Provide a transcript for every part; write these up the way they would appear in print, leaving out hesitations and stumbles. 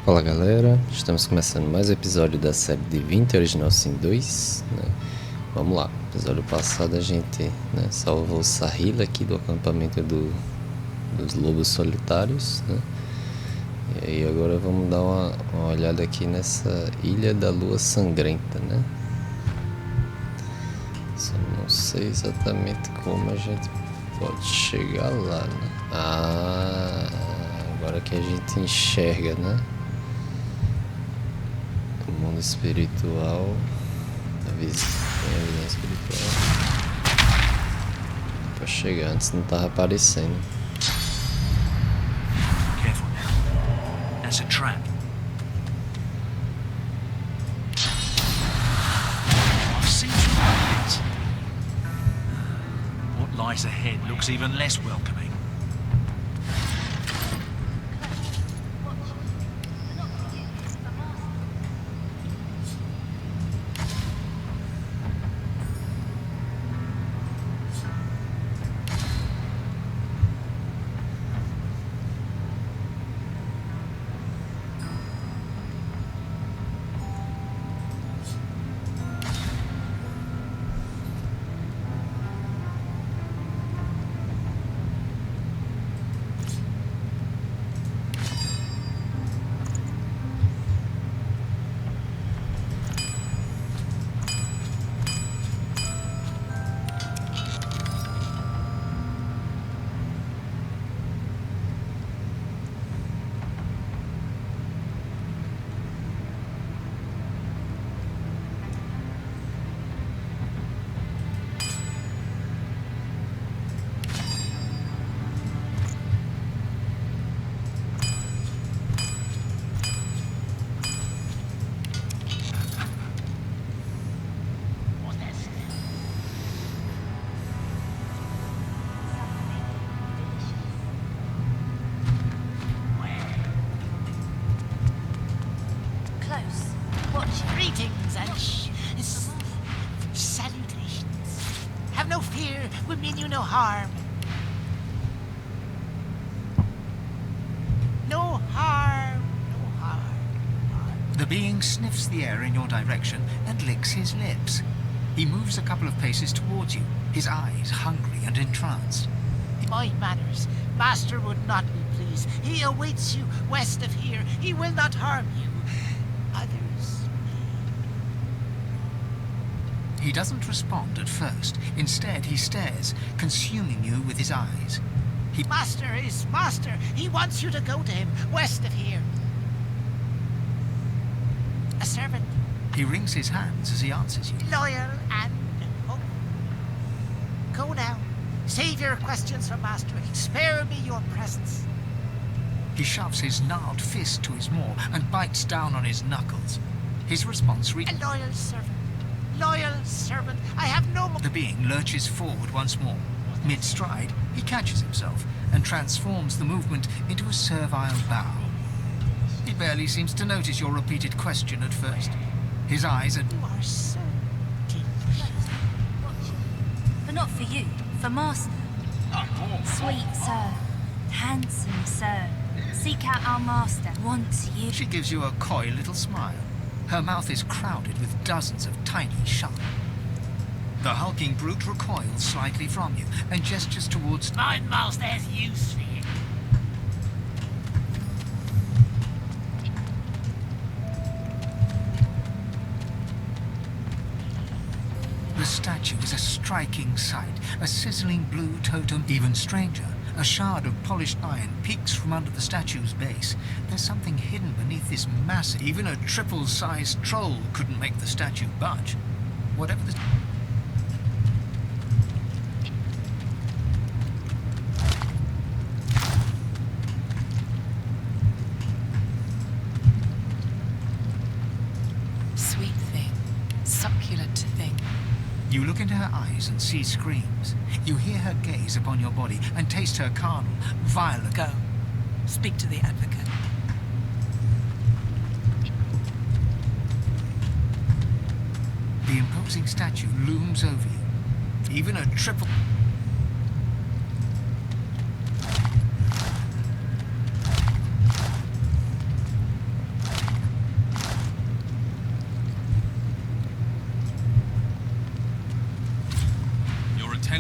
Fala galera, estamos começando mais um episódio da série Divinity Original Sin 2, né? Vamos lá, no episódio passado a gente salvou o Sahila aqui do acampamento dos lobos solitários, né? E aí agora vamos dar uma olhada aqui nessa Ilha da Lua sangrenta, né? Só não sei exatamente como a gente pode chegar lá, né? Agora que a gente enxerga, né? O mundo espiritual, a visão espiritual. Pra chegar, antes não tava aparecendo. Careful now. That's a trap. I've seen through it. What lies ahead looks even less welcoming. Greetings and salutations. Have no fear, we mean you no harm. No harm, no harm. The being sniffs the air in your direction and licks his lips. He moves a couple of paces towards you, his eyes hungry and entranced. My manners, master would not be pleased. He awaits you west of here. He will not harm you. Others He doesn't respond at first. Instead, he stares, consuming you with his eyes. Master is master. He wants you to go to him west of here. A servant. He wrings his hands as he answers you. Loyal and hope. Go now. Save your questions for master. Spare me your presence. He shoves his gnarled fist to his maw and bites down on his knuckles. His response A loyal servant. Loyal servant. I have no more. The being lurches forward once more. Mid-stride, he catches himself and transforms the movement into a servile bow. He barely seems to notice your repeated question at first. His eyes are... You are so delicious. But not for you, for master. Sweet sir, handsome sir, seek out our master, wants you. She gives you a coy little smile. Her mouth is crowded with dozens of tiny sharp. The hulking brute recoils slightly from you and gestures towards... My master has use for you. The statue is a striking sight, a sizzling blue totem. Even stranger, a shard of polished iron peeks from under the statue's base. There's something hidden beneath this mass. Even a triple-sized troll couldn't make the statue budge. Whatever the... Sweet thing, succulent thing. You look into her eyes and see screams. You hear her gaze upon your body and taste her carnal, violent... Go. Speak to the advocate. The imposing statue looms over you. Even a triple...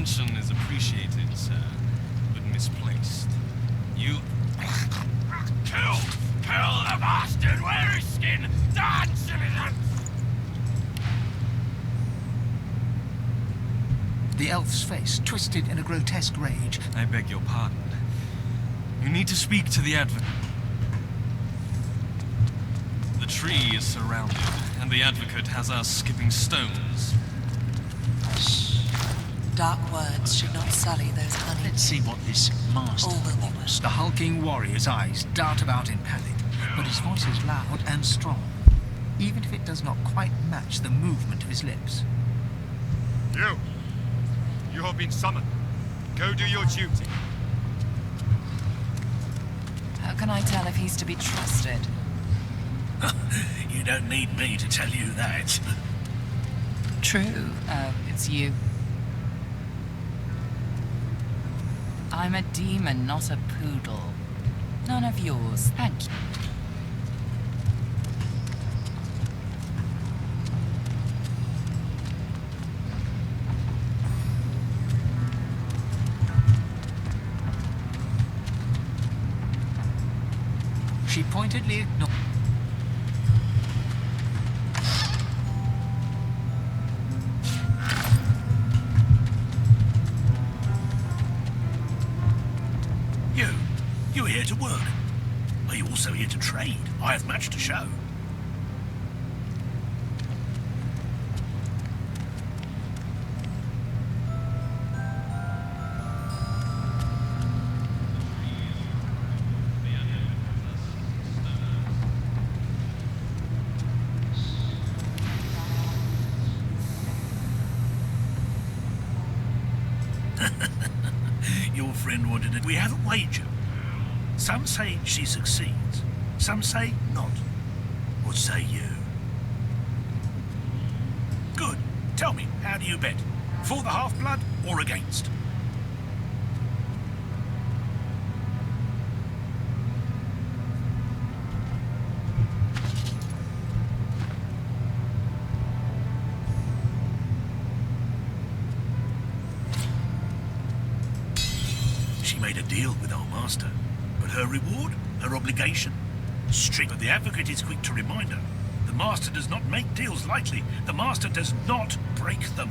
attention is appreciated, sir, but misplaced. You... Kill! Kill the bastard! Wear his skin! Dance, citizens! The elf's face twisted in a grotesque rage. I beg your pardon. You need to speak to the advocate. The tree is surrounded, and the advocate has us skipping stones. Dark words should not sully those honey. Let's see what this master All will be well. wants. The hulking warrior's eyes dart about in panic, but his voice is loud and strong, even if it does not quite match the movement of his lips. You have been summoned. Go do your duty. How can I tell if he's to be trusted? You don't need me to tell you that. True. It's you. I'm a demon, not a poodle. None of yours, thank you. She pointedly ignored. You're here to work. Are you also here to trade? I have much to show. Your friend wanted it. We have a wager. Some say she succeeds. Some say not. What say you? Good. Tell me, how do you bet? For the half-blood or against? She made a deal with our master. But her reward, her obligation, strict. But the advocate is quick to remind her. The master does not make deals lightly. The master does not break them.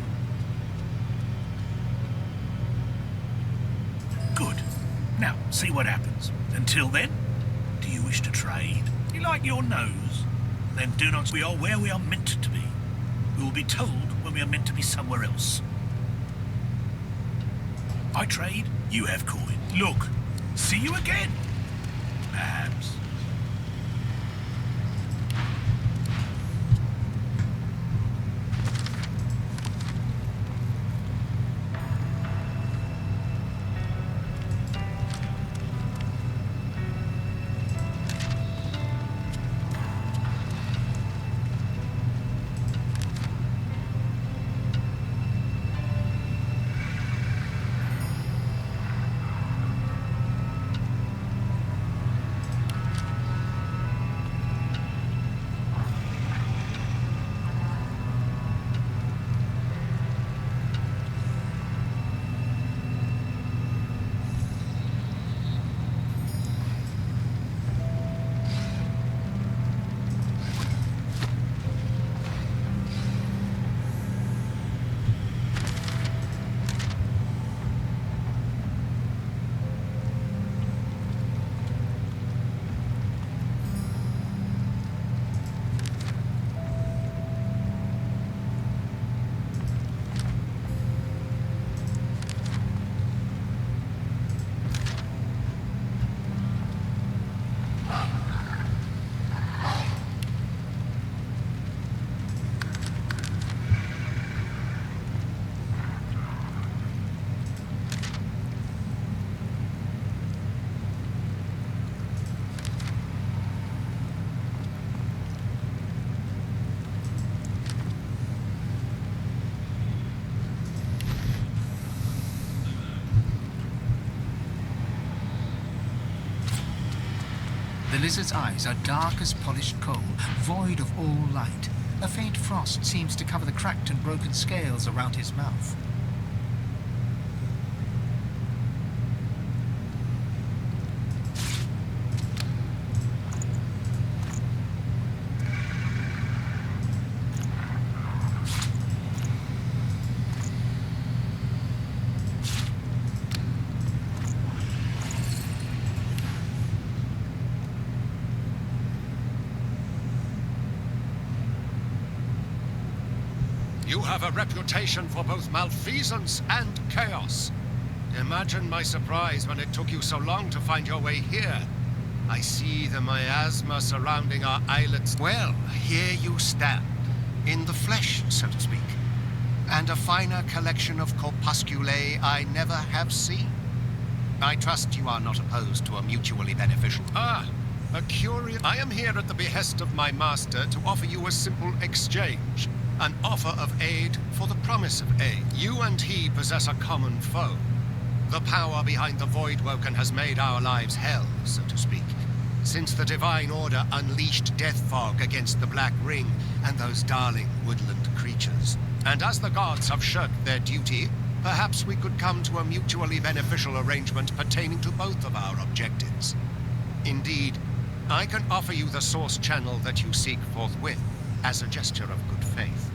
Good. Now, see what happens. Until then, do you wish to trade? You like your nose? Then do not. We are where we are meant to be. We will be told when we are meant to be somewhere else. I trade, you have coin. Look, see you again. Perhaps. The lizard's eyes are dark as polished coal, void of all light. A faint frost seems to cover the cracked and broken scales around his mouth. You have a reputation for both malfeasance and chaos. Imagine my surprise when it took you so long to find your way here. I see the miasma surrounding our islets. Well, here you stand, in the flesh, so to speak. And a finer collection of corpusculae I never have seen. I trust you are not opposed to a mutually beneficial... Ah, a curious... I am here at the behest of my master to offer you a simple exchange. An offer of aid for the promise of aid. You and he possess a common foe. The power behind the Voidwoken has made our lives hell, so to speak. Since the Divine Order unleashed death fog against the Black Ring and those darling woodland creatures. And as the gods have shirked their duty, perhaps we could come to a mutually beneficial arrangement pertaining to both of our objectives. Indeed, I can offer you the source channel that you seek forthwith, as a gesture of good faith.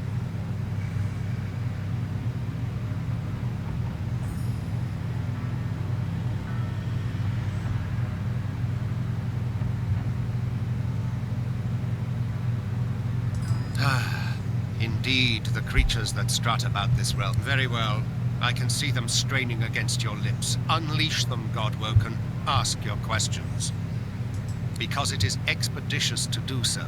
Indeed, the creatures that strut about this realm. Very well. I can see them straining against your lips. Unleash them, Godwoken. Ask your questions. Because it is expeditious to do so.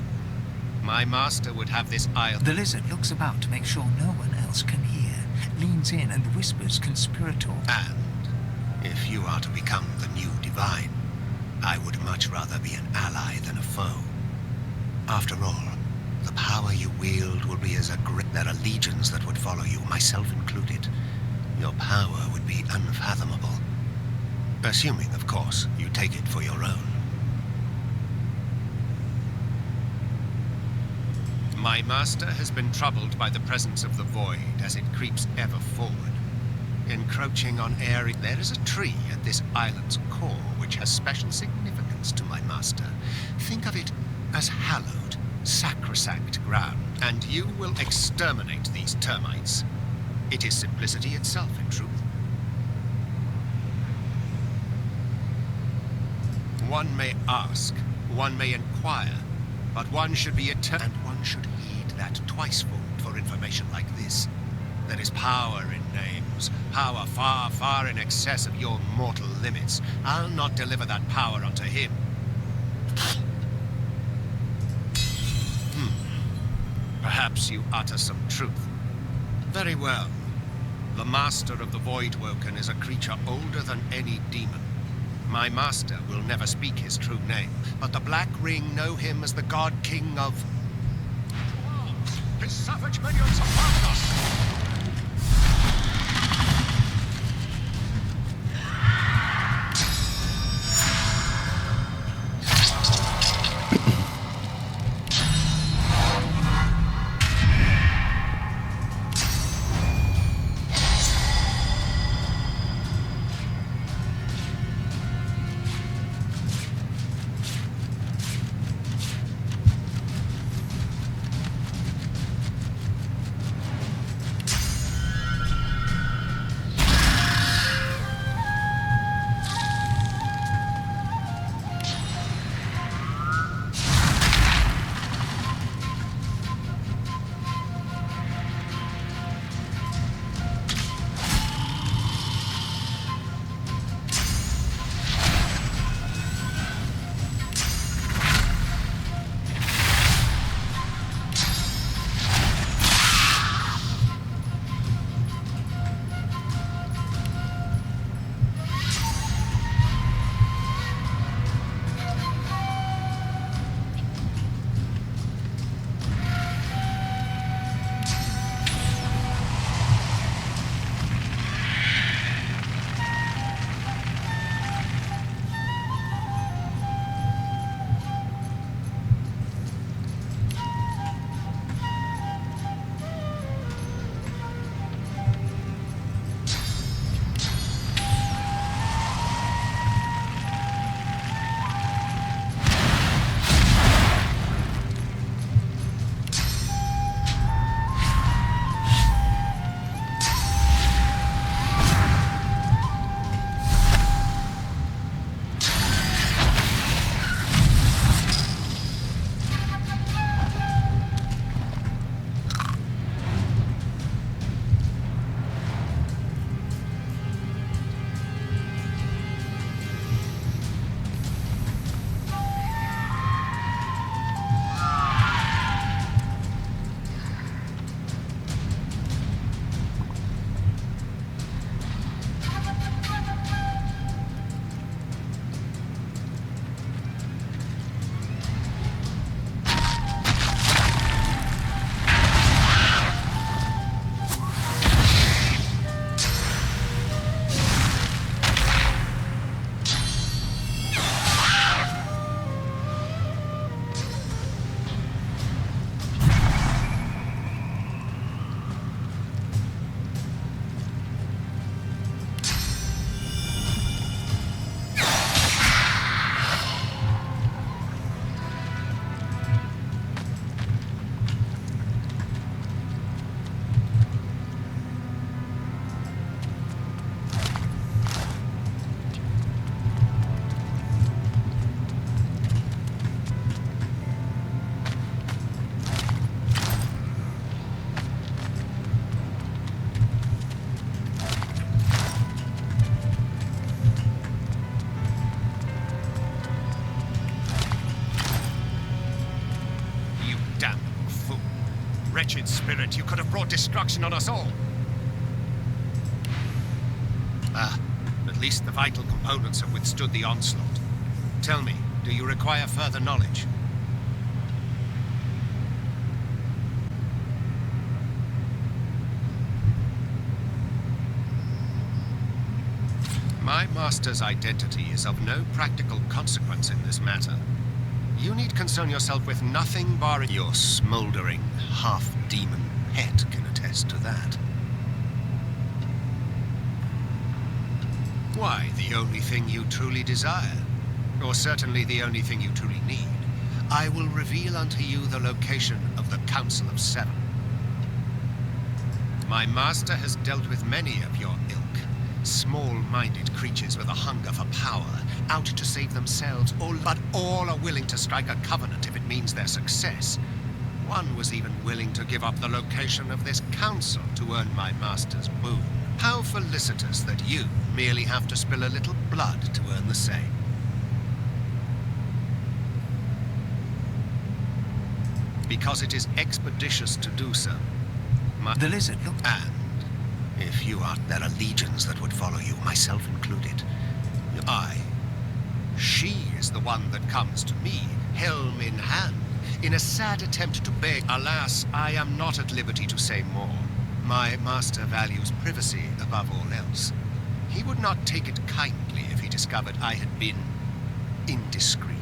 My master would have this isle... The lizard looks about to make sure no one else can hear, leans in and whispers conspirator. And if you are to become the new divine, I would much rather be an ally than a foe. After all, the power you wield will be as a great... There are legions that would follow you, myself included. Your power would be unfathomable. Assuming, of course, you take it for your own. My master has been troubled by the presence of the void as it creeps ever forward. Encroaching on area... There is a tree at this island's core which has special significance to my master. Think of it as hallowed, sacrosanct ground, and you will exterminate these termites. It is simplicity itself, in truth. One may ask, one may inquire, but one should be eternal, and one should heed that twicefold for information like this. There is power in names, power far, far in excess of your mortal limits. I'll not deliver that power unto him. Perhaps you utter some truth. Very well. The master of the Voidwoken is a creature older than any demon. My master will never speak his true name, but the Black Ring know him as the God King of... His savage minions have found us! wretched spirit, you could have brought destruction on us all. At least the vital components have withstood the onslaught. Tell me, do you require further knowledge? My master's identity is of no practical consequence in this matter. You need concern yourself with nothing barring your smoldering, half-demon pet can attest to that. Why, the only thing you truly desire, or certainly the only thing you truly need, I will reveal unto you the location of the Council of Seven. My master has dealt with many of your ilk. Small-minded creatures with a hunger for power, out to save themselves, but all are willing to strike a covenant if it means their success. One was even willing to give up the location of this council to earn my master's boon. How felicitous that you merely have to spill a little blood to earn the same. Because it is expeditious to do so. The lizard, look. And if you are, there are legions that would follow you, myself included. She is the one that comes to me, helm in hand, in a sad attempt to beg. Alas, I am not at liberty to say more. My master values privacy above all else. He would not take it kindly if he discovered I had been indiscreet.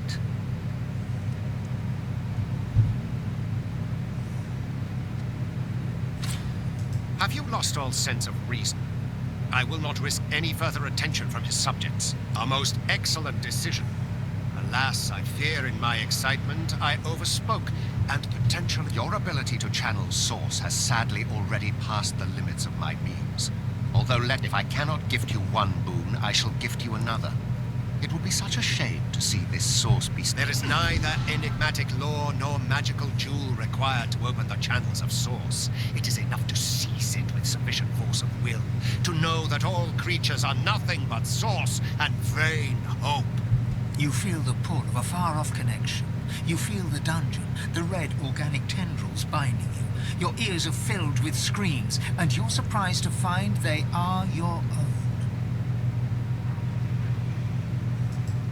Have you lost all sense of reason? I will not risk any further attention from his subjects. A most excellent decision. Alas, I fear in my excitement I overspoke, and potentially your ability to channel source has sadly already passed the limits of my means. Although if I cannot gift you one boon, I shall gift you another. It would be such a shame to see this source be... There is neither enigmatic lore nor magical jewel required to open the channels of source. It is enough to seize it with sufficient force of will, to know that all creatures are nothing but source and vain hope. You feel the pull of a far-off connection. You feel the dungeon, the red organic tendrils binding you. Your ears are filled with screams, and you're surprised to find they are your own.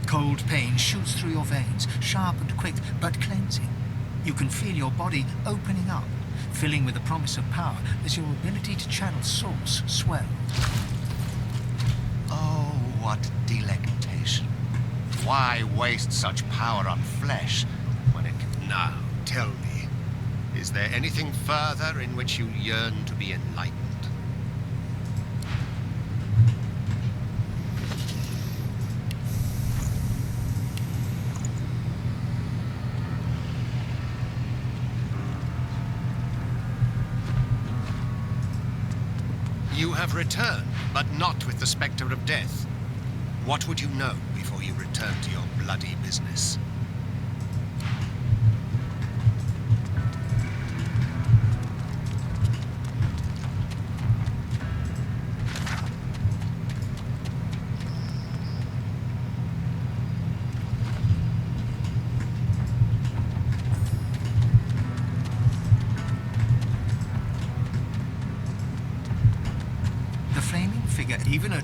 Cold pain shoots through your veins, sharp and quick, but cleansing. You can feel your body opening up, filling with the promise of power as your ability to channel source swells. Oh, what delectation. Why waste such power on flesh when it can... Now, tell me, is there anything further in which you yearn to be enlightened? You have returned, but not with the specter of death. What would you know before you return to your bloody business? The flaming figure, even a...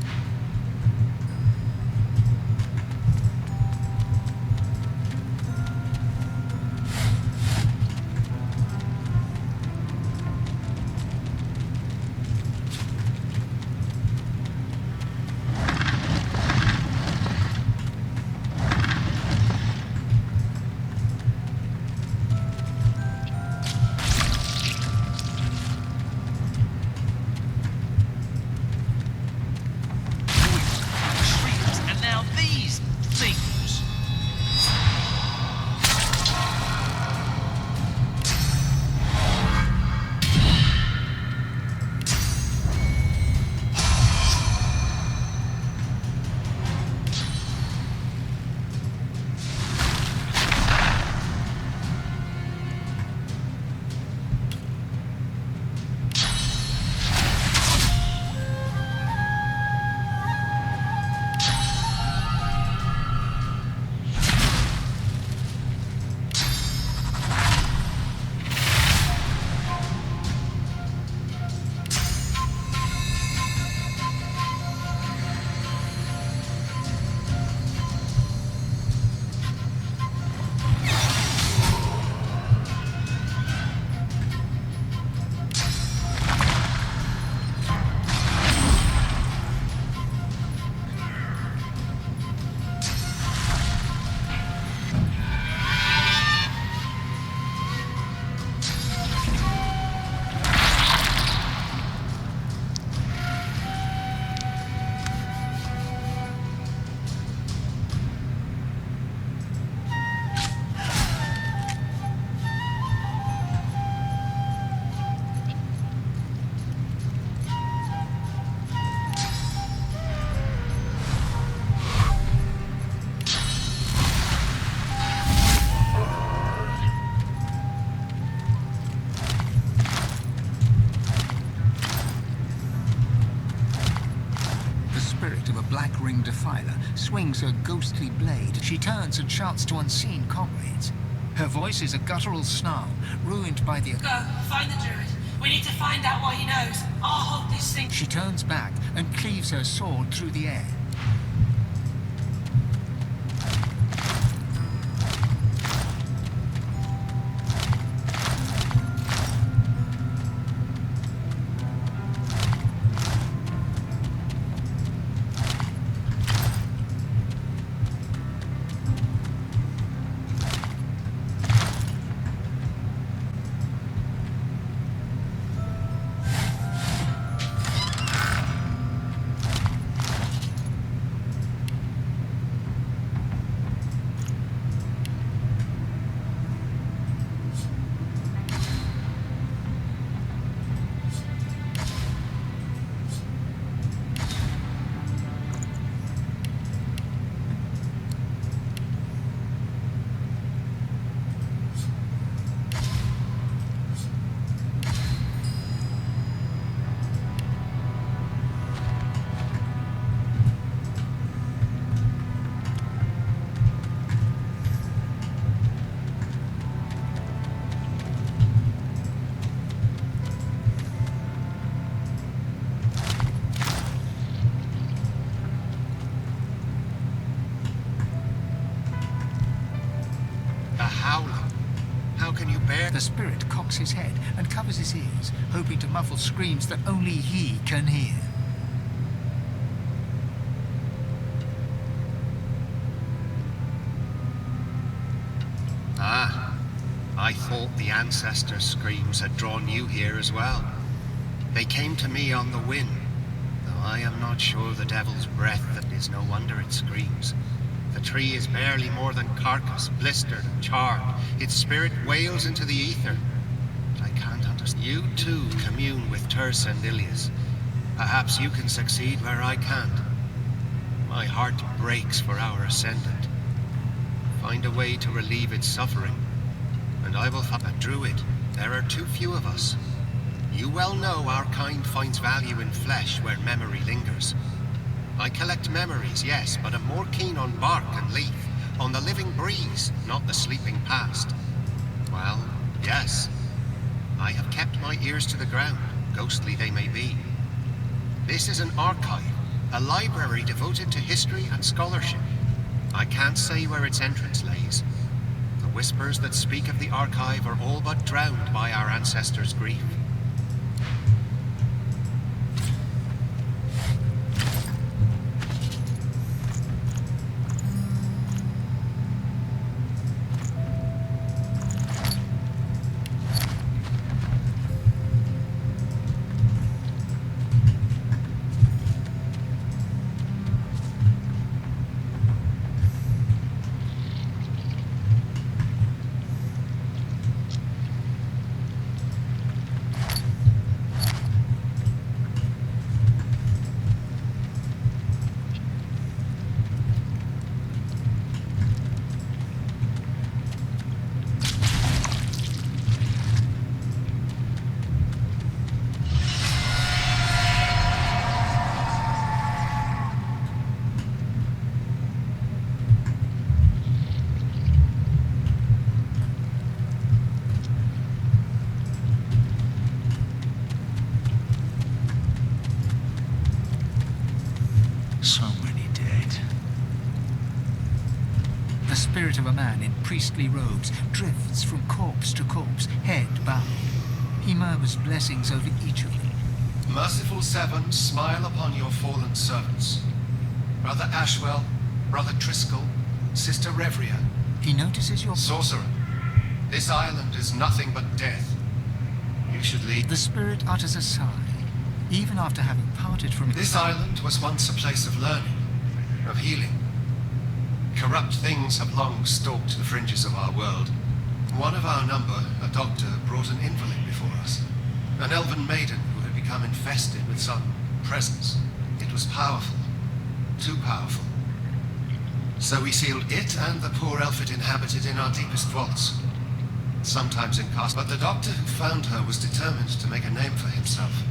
her ghostly blade. She turns and shouts to unseen comrades. Her voice is a guttural snarl, ruined by the... Go, find the druid. We need to find out what he knows. I'll hold this thing. She turns back and cleaves her sword through the air. The spirit cocks his head and covers his ears, hoping to muffle screams that only he can hear. Ah, I thought the ancestors' screams had drawn you here as well. They came to me on the wind, though I am not sure the devil's breath that is no wonder it screams. The tree is barely more than carcass, blistered and charred. Its spirit wails into the ether. But I can't understand. You too commune with Terse and Ilias. Perhaps you can succeed where I can't. My heart breaks for our ascendant. Find a way to relieve its suffering, and I will find a druid. There are too few of us. You well know our kind finds value in flesh where memory lingers. I collect memories, yes, but am more keen on bark and leaf, on the living breeze, not the sleeping past. Well, yes, I have kept my ears to the ground, ghostly they may be. This is an archive, a library devoted to history and scholarship. I can't say where its entrance lays. The whispers that speak of the archive are all but drowned by our ancestors' grief. So many dead. The spirit of a man in priestly robes drifts from corpse to corpse, head bowed. He murmurs blessings over each of them. Merciful Seven, smile upon your fallen servants. Brother Ashwell, Brother Triskel, Sister Revria. He notices your... Sorcerer, this island is nothing but death. You should leave. The spirit utters a sigh, even after having parted from... This island was once a place of learning, of healing. Corrupt things have long stalked the fringes of our world. One of our number, a doctor, brought an invalid before us. An elven maiden who had become infested with some presence. It was powerful. Too powerful. So we sealed it and the poor elf it inhabited in our deepest vaults. Sometimes in cast, but the doctor who found her was determined to make a name for himself.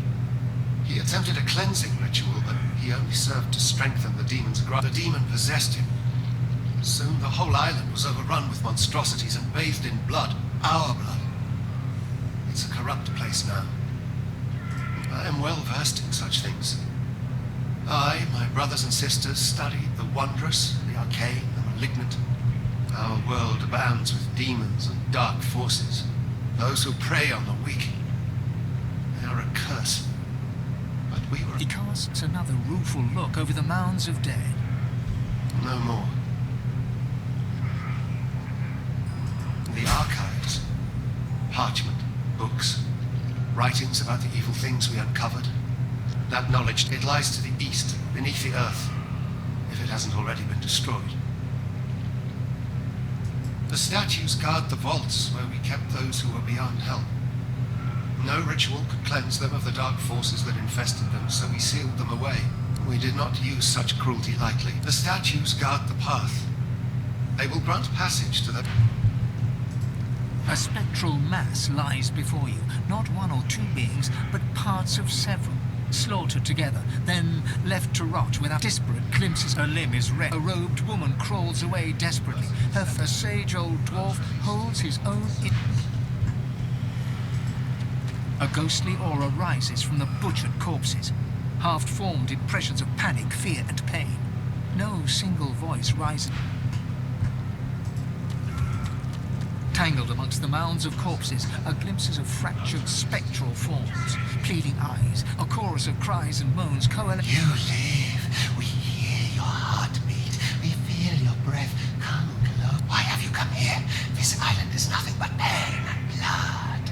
He attempted a cleansing ritual, but he only served to strengthen the demon's grasp. The demon possessed him, Soon the whole island was overrun with monstrosities and bathed in blood. Our blood. It's a corrupt place now. I am well versed in such things. I, my brothers and sisters, studied the wondrous, the arcane, the malignant. Our world abounds with demons and dark forces. Those who prey on the weak. They are a curse. But we were... He casts another rueful look over the mounds of dead. No more. The archives. Parchment, books, writings about the evil things we uncovered. That knowledge, it lies to the east, beneath the earth, if it hasn't already been destroyed. The statues guard the vaults where we kept those who were beyond help. No ritual could cleanse them of the dark forces that infested them, so we sealed them away. We did not use such cruelty lightly. The statues guard the path. They will grant passage to the... A spectral mass lies before you, not one or two beings, but parts of several, slaughtered together, then left to rot without disparate glimpses. A limb is rent. A robed woman crawls away desperately. A sage old dwarf holds his own... A ghostly aura rises from the butchered corpses, half-formed impressions of panic, fear, and pain. No single voice rises. Tangled amongst the mounds of corpses are glimpses of fractured spectral forms, pleading eyes, a chorus of cries and moans coalesce. You live. We hear your heartbeat. We feel your breath. Come close. Why have you come here? This island is nothing but pain and blood.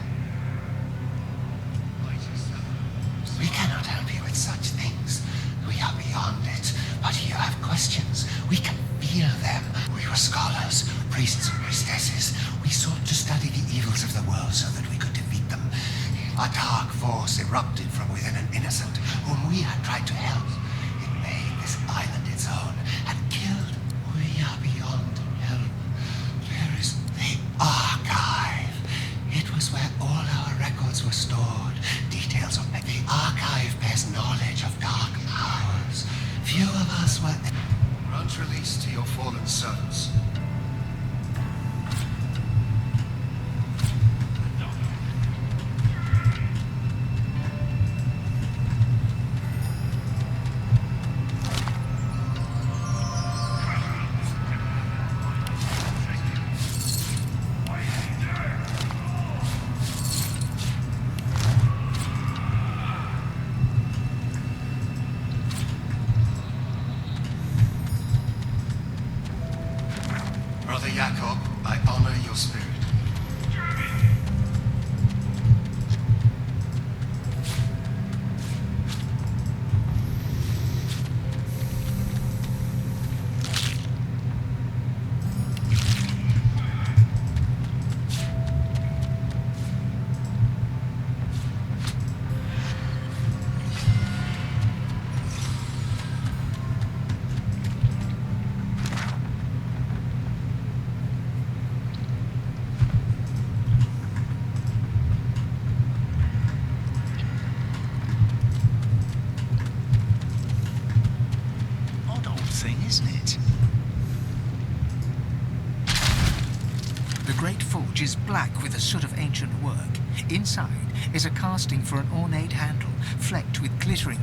We cannot help you with such things. We are beyond it. But you have questions. We can feel them. We were scholars, priests and priestesses. We sought to study the evils of the world so that we could defeat them. A dark force erupted from within an innocent whom we had tried to help. It made this island its own and killed. We are beyond help. There is the archive. It was where all our records were stored. Details of the archive bears knowledge of dark hours. Few of us were... Grant release to your fallen servants. Brother Jacob, I honor your spirit. Is black with the soot of ancient work. Inside is a casting for an ornate handle, flecked with glittering...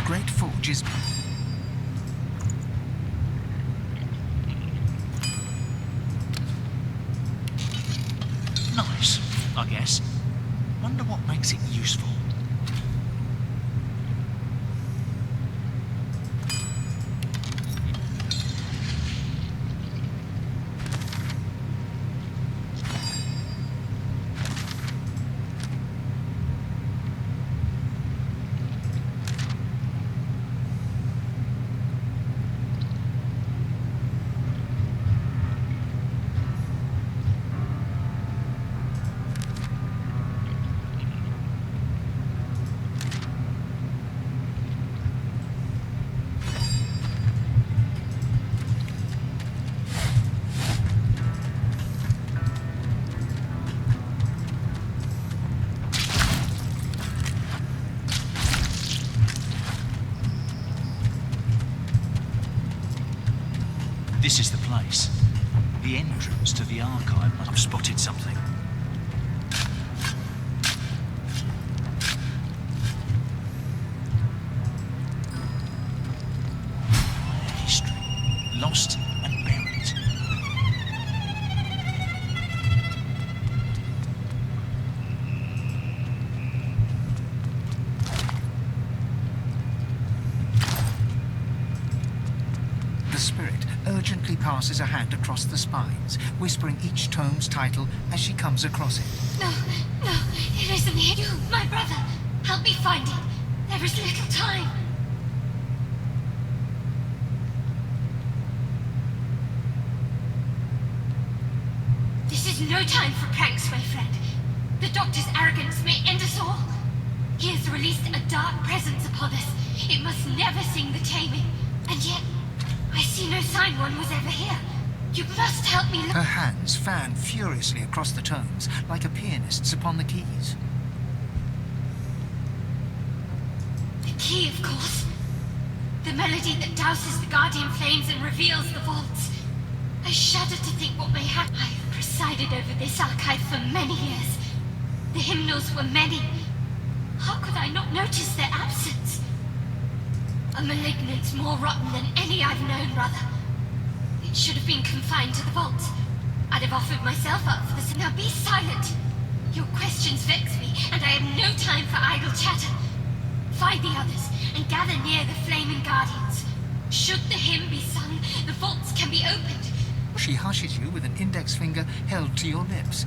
Great forge is... Nice, I guess. Wonder what makes it useful. This is the place. The entrance to the archive. I've spotted something. History. Lost and buried. The spirit urgently passes a hand across the spines, whispering each tome's title as she comes across it. No, no, it isn't here. You, my brother, help me find it. There is little time. This is no time for pranks, my friend. The doctor's arrogance may end us all. He has released a dark presence upon us. It must never sing the taming. And yet, I see no sign one was ever here. You must help me look. Her hands fan furiously across the tomes, like a pianist's upon the keys. The key, of course. The melody that douses the guardian flames and reveals the vaults. I shudder to think what may happen. I have presided over this archive for many years. The hymnals were many. How could I not notice their absence? A malignance more rotten than any I've known, brother. It should have been confined to the vault. I'd have offered myself up for this. Now be silent. Your questions vex me, and I have no time for idle chatter. Find the others, and gather near the flaming guardians. Should the hymn be sung, the vaults can be opened. She hushes you with an index finger held to your lips.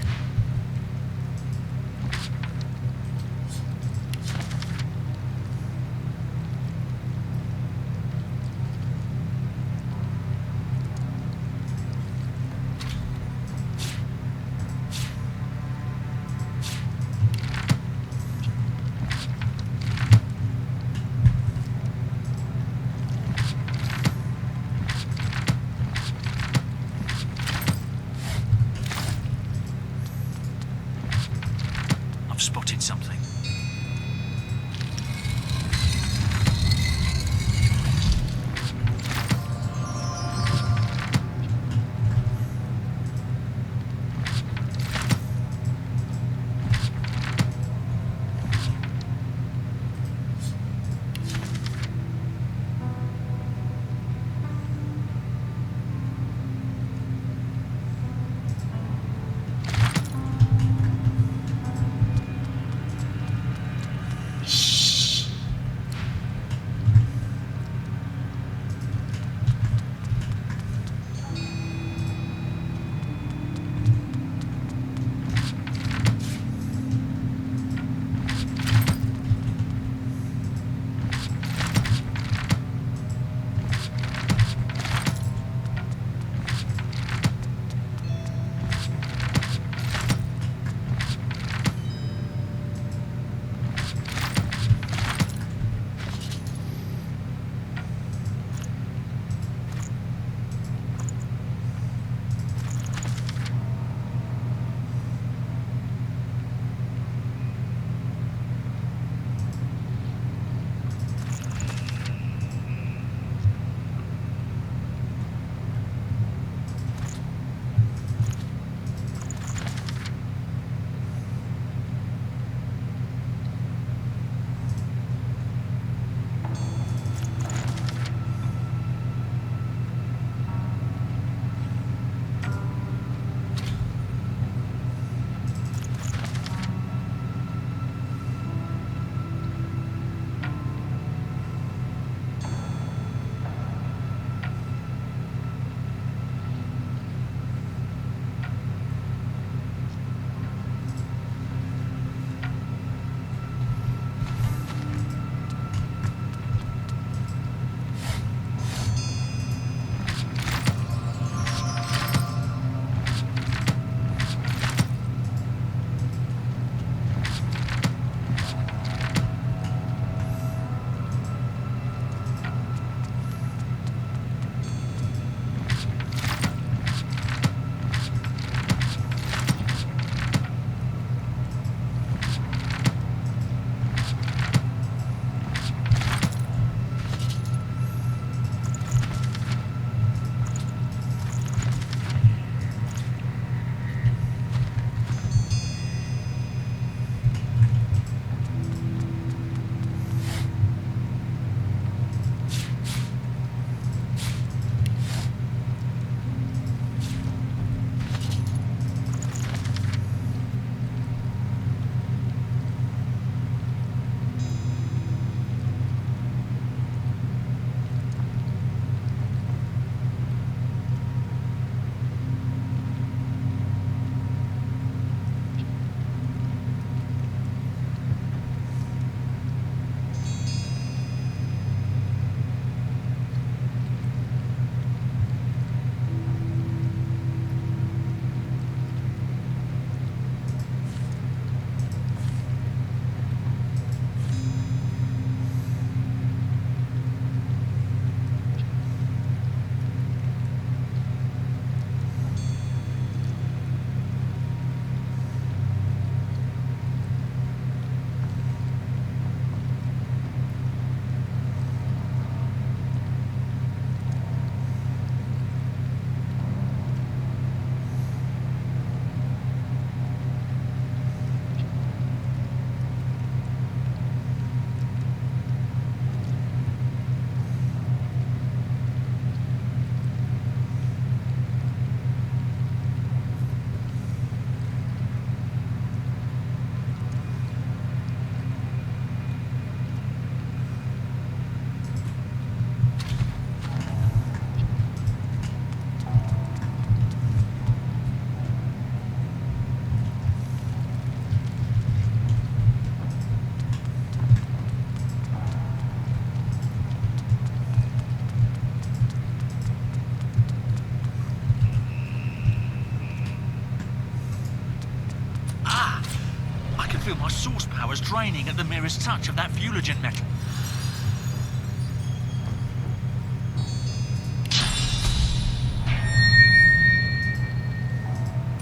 draining at the merest touch of that fuligen metal.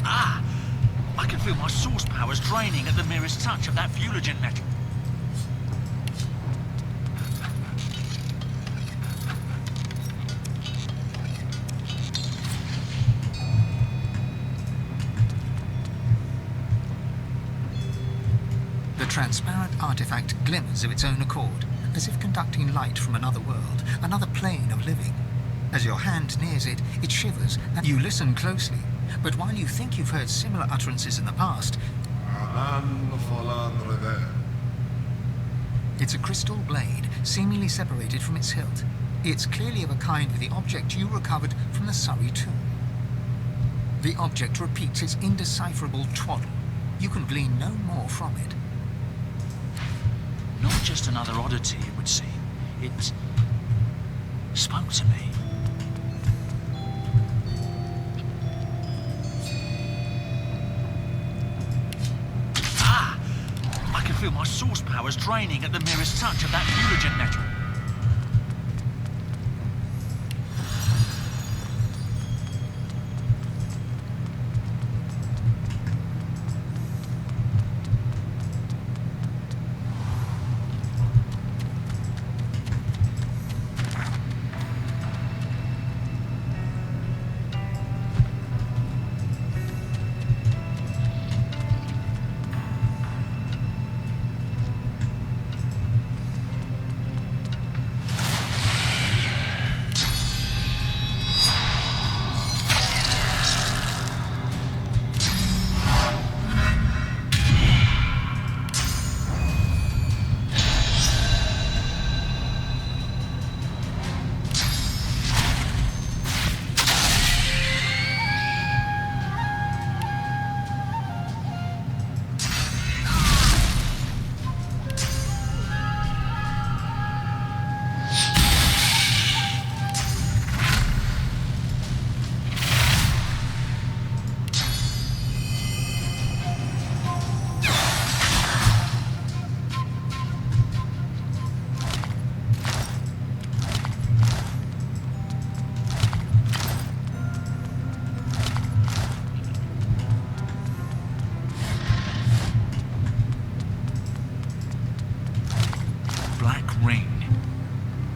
Ah! I can feel my source powers draining at the merest touch of that fuligen metal. The transparent artifact glimmers of its own accord, as if conducting light from another world, another plane of living. As your hand nears it, it shivers, and you listen closely. But while you think you've heard similar utterances in the past, it's a crystal blade, seemingly separated from its hilt. It's clearly of a kind with the object you recovered from the Surrey tomb. The object repeats its indecipherable twaddle. You can glean no more from it. Not just another oddity, it would seem. It spoke to me. Ah! I can feel my source powers draining at the merest touch of that fuligen metal.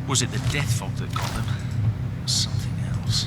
Was it the death fog that got them? Something else.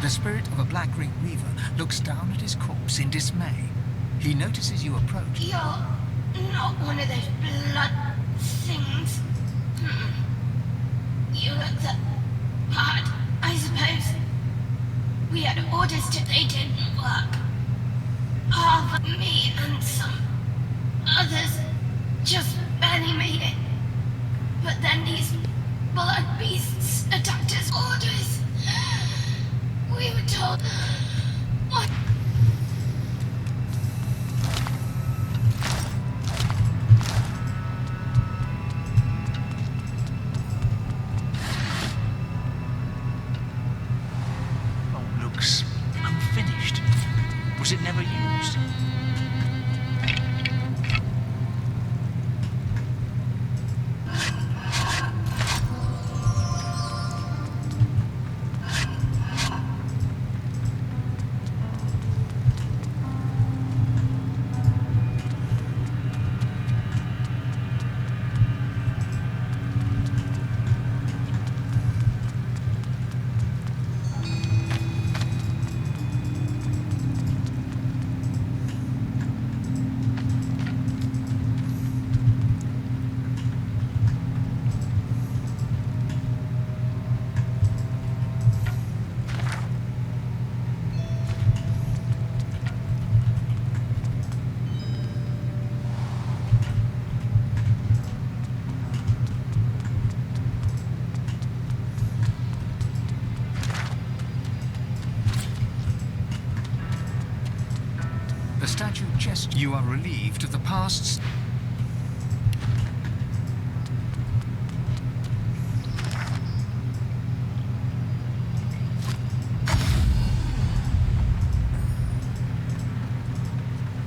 The spirit of a Black Ring Reaver looks down at his corpse in dismay. He notices you approach. You're not one of those blood things. You look the part, I suppose. We had orders to they didn't work. Half of me and some others just barely made it. But then these blood beasts attacked us. Orders. We were told... What? Oh, looks unfinished. Was it never used? statue just... You are relieved of the past's...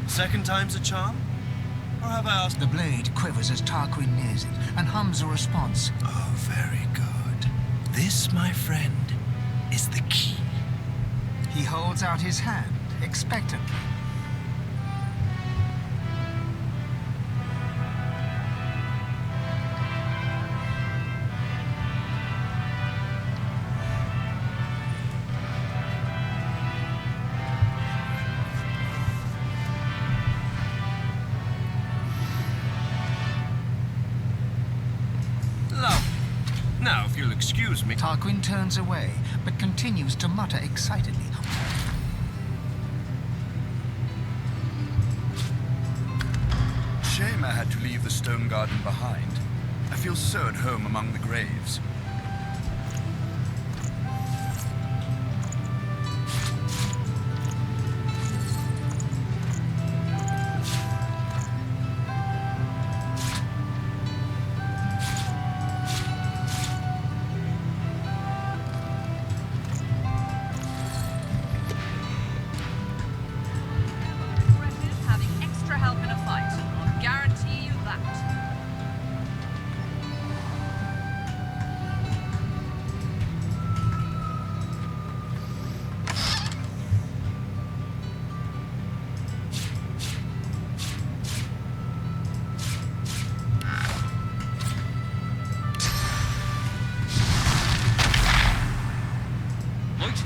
Second time's a charm? Or have I asked... The blade quivers as Tarquin nears it and hums a response. Oh, very good. This, my friend, is the key. He holds out his hand, expectantly. Now, if you'll excuse me... Tarquin turns away, but continues to mutter excitedly. Shame I had to leave the stone garden behind. I feel so at home among the graves.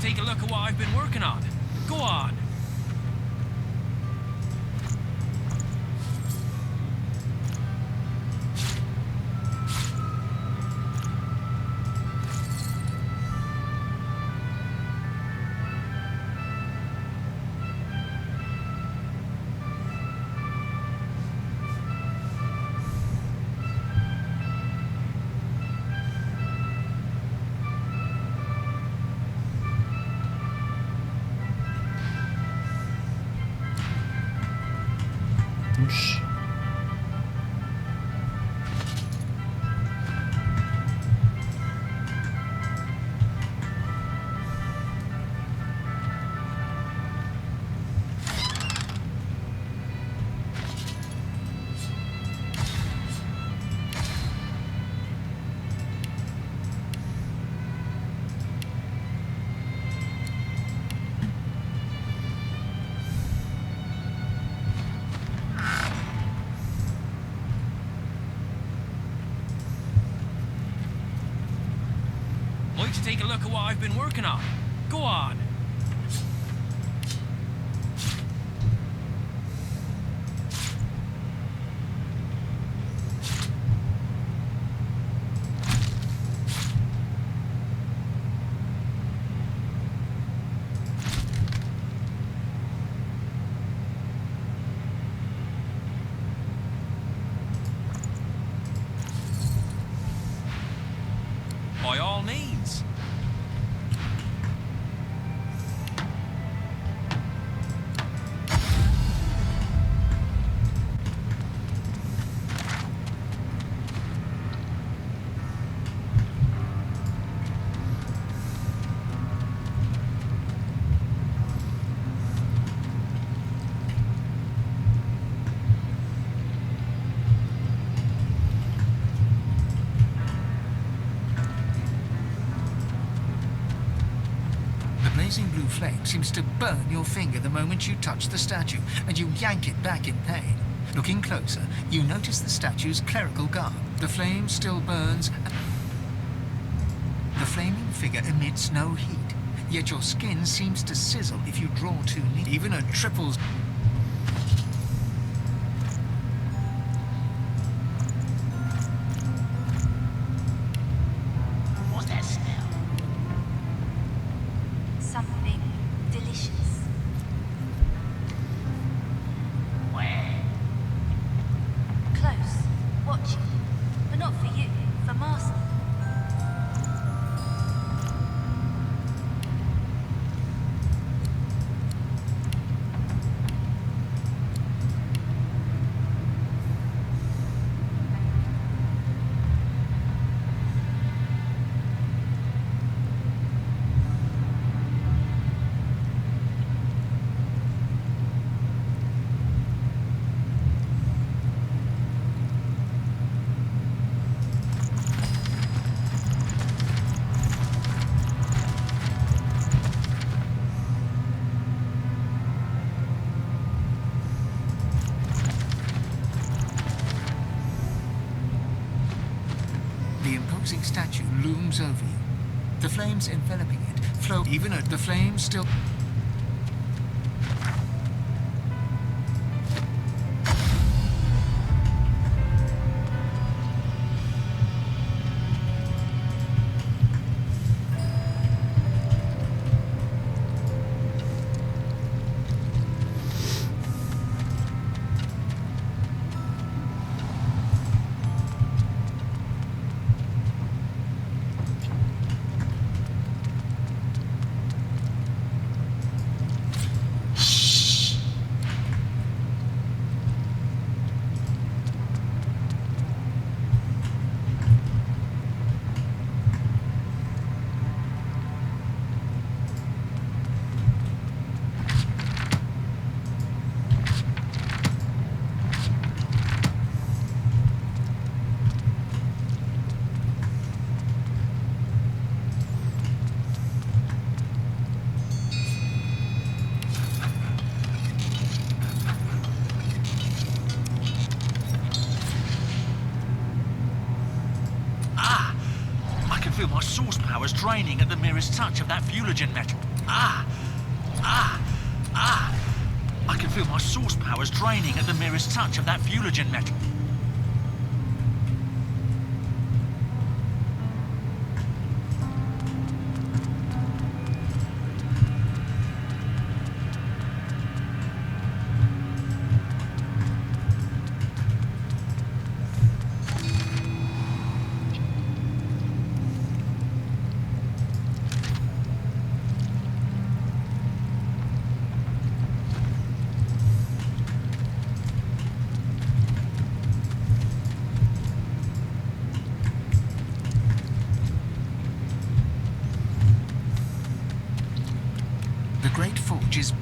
Take a look at what I've been working on. Go on. Take a look at what I've been working on. Go on. By all means. Blazing blue flame seems to burn your finger the moment you touch the statue, and you yank it back in pain. Looking closer, you notice the statue's clerical garb. The flame still burns. The flaming figure emits no heat, yet your skin seems to sizzle if you draw too near. Even a triple... Something delicious. Where? Close, watching. But not for you, for Master. The imposing statue looms over you. The flames enveloping it flow even at the flames still... Feel my source powers draining at the merest touch of that fuligen metal. I can feel my source powers draining at the merest touch of that fuligen metal. The great forge is...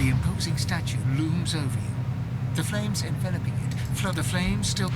The imposing statue looms over you. The flames enveloping it flow. The flames still...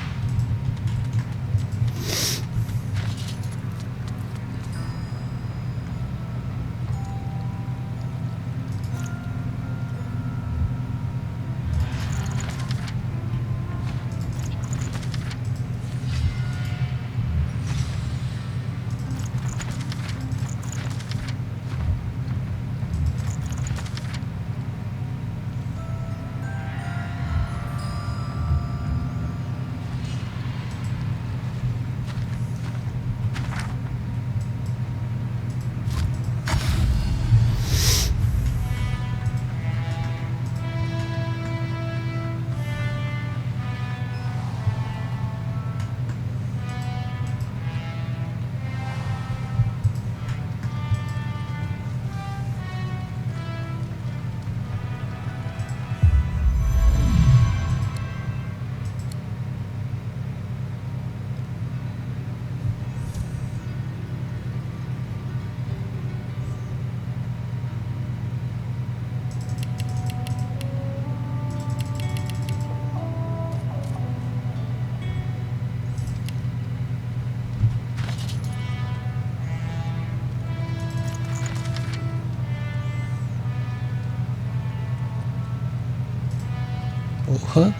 Porra.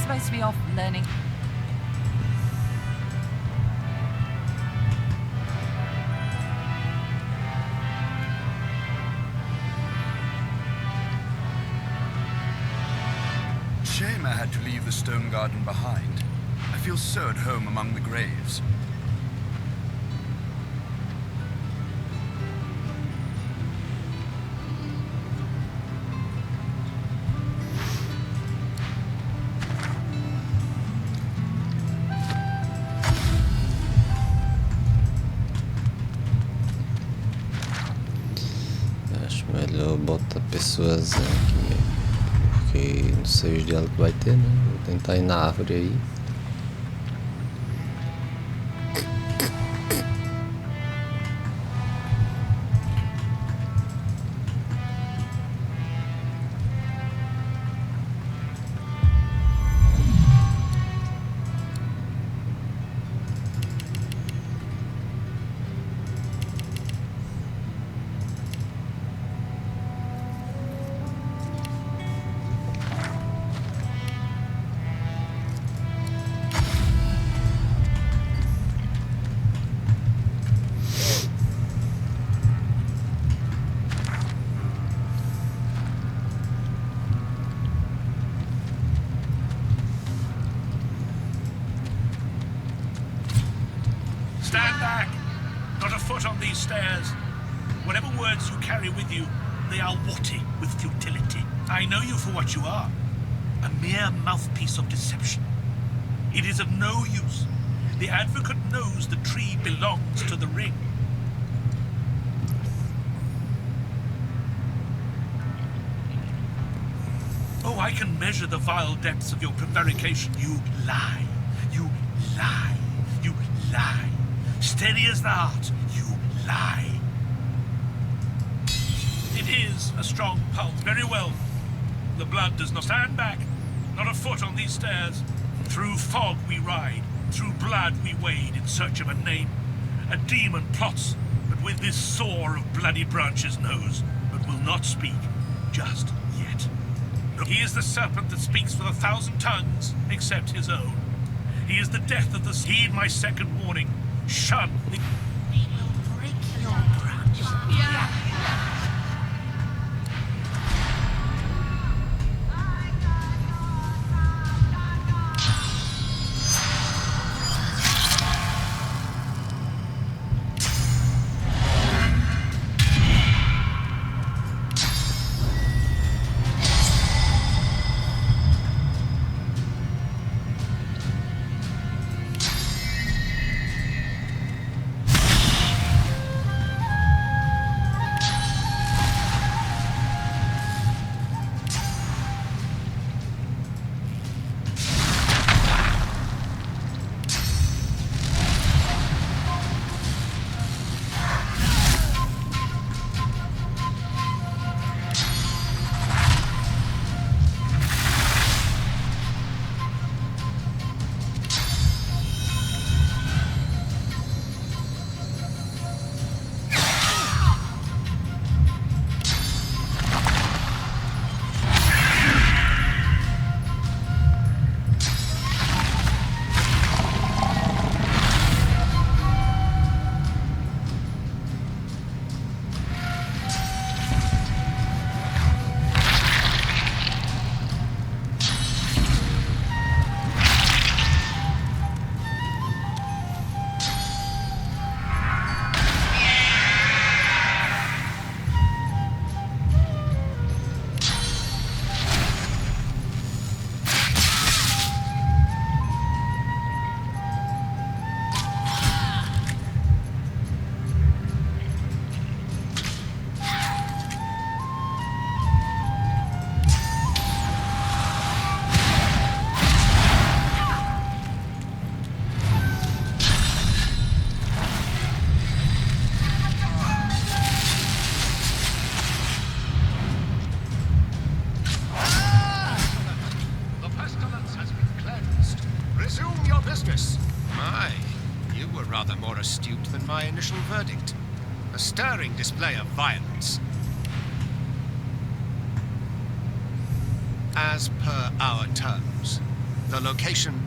Supposed to be off learning. Shame I had to leave the stone garden behind. I feel so at home among the graves. Melhor botar pessoas aqui mesmo, porque não sei os diálogos que vai ter, né? Vou tentar ir na árvore aí. Stand back! Not a foot on these stairs. Whatever words you carry with you, they are warty with futility. I know you for what you are. A mere mouthpiece of deception. It is of no use. The advocate knows the tree belongs to the ring. Oh, I can measure the vile depths of your prevarication. You lie. You lie. You lie. Steady as thou art, you lie. It is a strong pulse. Very well. The blood does not stand back. Not a foot on these stairs. Through fog we ride. Through blood we wade in search of a name. A demon plots, but with this sore of bloody branches knows, but will not speak just yet. He is the serpent that speaks with 1,000 tongues, except his own. He is the death of the... Heed my second warning. Shun the... We will break your branch. Yeah. your business. My, you were rather more astute than my initial verdict. A stirring display of violence. As per our terms, the location...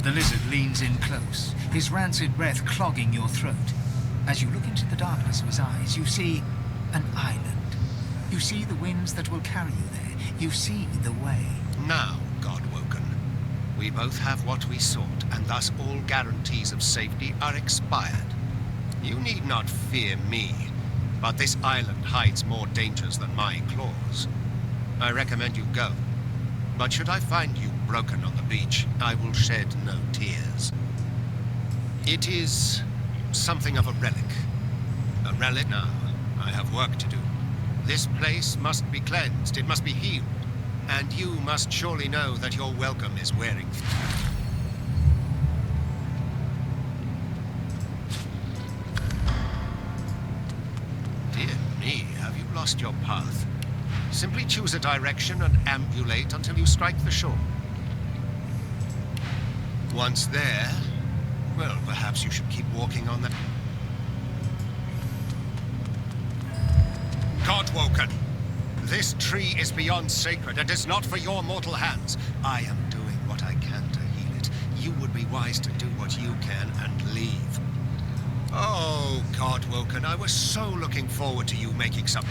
The lizard leans in close, his rancid breath clogging your throat. As you look into the darkness of his eyes, you see an island. You see the winds that will carry you there. You see the way. Now, Godwoken, we both have what we sought, and thus all guarantees of safety are expired. You need not fear me, but this island hides more dangers than my claws. I recommend you go. But should I find you broken on the beach, I will shed no tears. It is something of a relic. A relic now. I have work to do. This place must be cleansed, it must be healed. And you must surely know that your welcome is wearing thin. Dear me, have you lost your path? Simply choose a direction and ambulate until you strike the shore. Once there, well, perhaps you should keep walking on that. Godwoken, this tree is beyond sacred and is not for your mortal hands. I am doing what I can to heal it. You would be wise to do what you can and leave. Oh, Godwoken, I was so looking forward to you making some...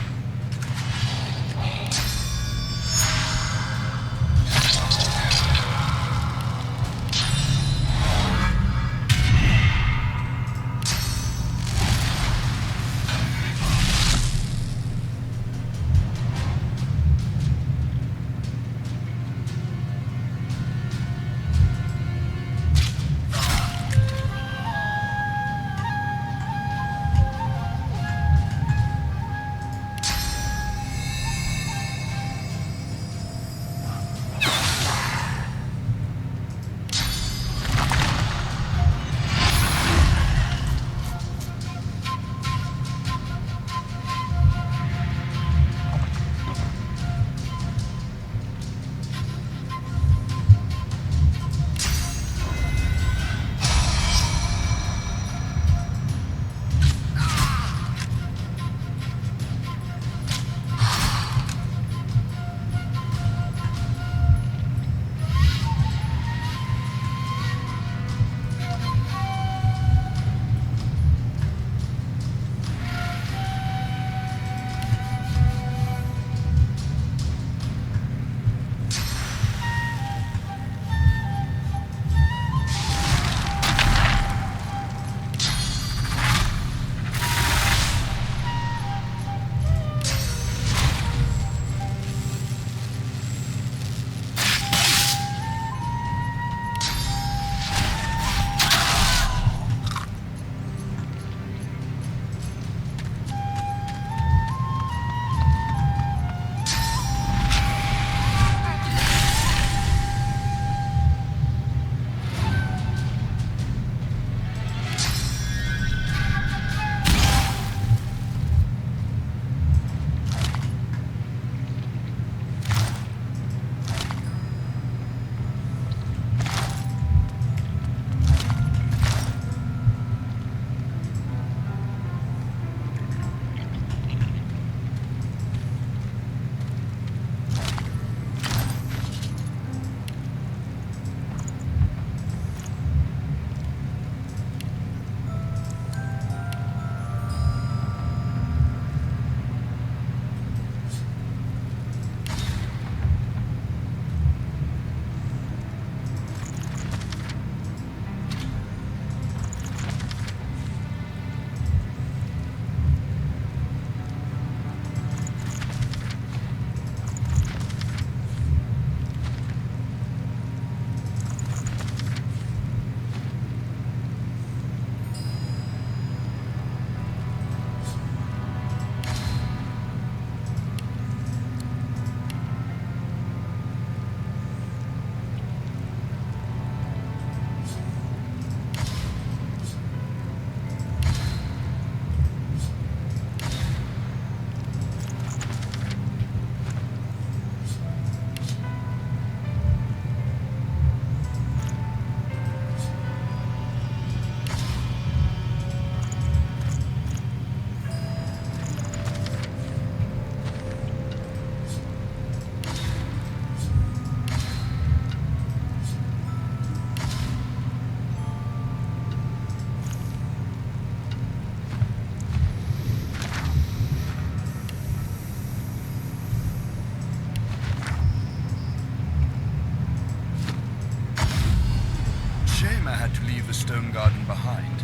shame I had to leave the stone garden behind.